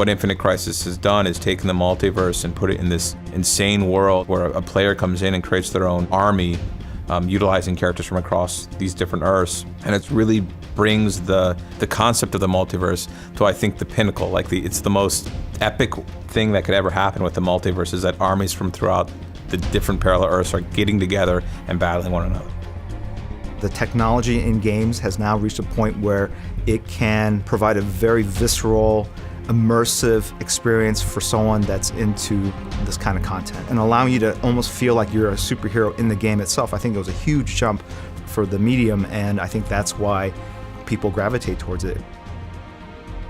What Infinite Crisis has done is taken the multiverse and put it in this insane world where a player comes in and creates their own army, utilizing characters from across these different Earths. And it really brings the concept of the multiverse to, I think, the pinnacle. Like it's the most epic thing that could ever happen with the multiverse, is that armies from throughout the different parallel Earths are getting together and battling one another. The technology in games has now reached a point where it can provide a very visceral, immersive experience for someone that's into this kind of content, and allowing you to almost feel like you're a superhero in the game itself. I think it was a huge jump for the medium, and I think that's why people gravitate towards it.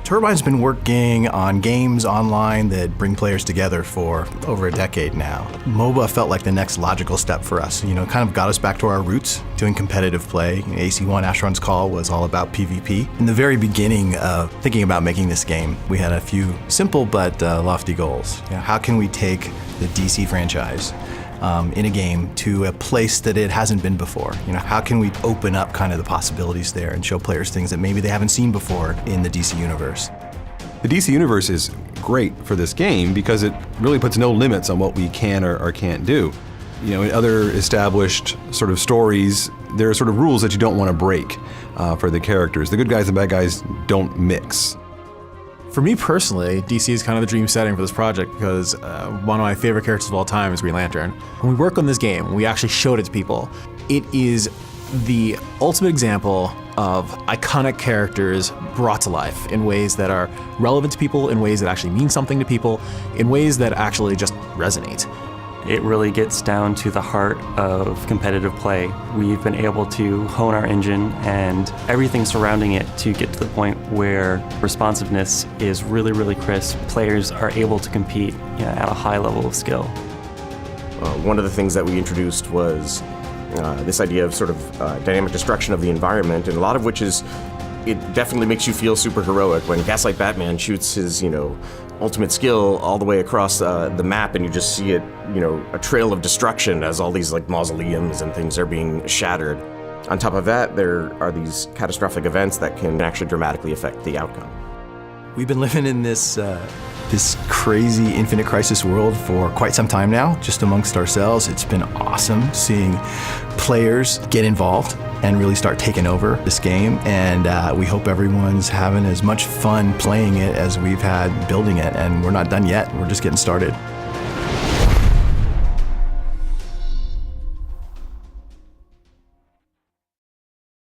Turbine's been working on games online that bring players together for over a decade now. MOBA felt like the next logical step for us. Kind of got us back to our roots, doing competitive play. AC1 Asheron's Call was all about PvP. In the very beginning of thinking about making this game, we had a few simple but lofty goals. How can we take the DC franchise in a game to a place that it hasn't been before? How can we open up kind of the possibilities there and show players things that maybe they haven't seen before in the DC universe? The DC universe is great for this game because it really puts no limits on what we can or can't do. In other established sort of stories, there are sort of rules that you don't want to break for the characters. The good guys and bad guys don't mix. For me personally, DC is kind of the dream setting for this project because one of my favorite characters of all time is Green Lantern. When we work on this game, when we actually showed it to people, it is the ultimate example of iconic characters brought to life in ways that are relevant to people, in ways that actually mean something to people, in ways that actually just resonate. It really gets down to the heart of competitive play. We've been able to hone our engine and everything surrounding it to get to the point where responsiveness is really, really crisp. Players are able to compete at a high level of skill. One of the things that we introduced was this idea of sort of dynamic destruction of the environment, and a lot of which is, it definitely makes you feel super heroic when Gaslight Batman shoots his, ultimate skill all the way across the map, and you just see it, a trail of destruction as all these like mausoleums and things are being shattered. On top of that, there are these catastrophic events that can actually dramatically affect the outcome. We've been living in this crazy Infinite Crisis world for quite some time now, just amongst ourselves. It's been awesome seeing players get involved and really start taking over this game, and we hope everyone's having as much fun playing it as we've had building it, and we're not done yet. We're just getting started.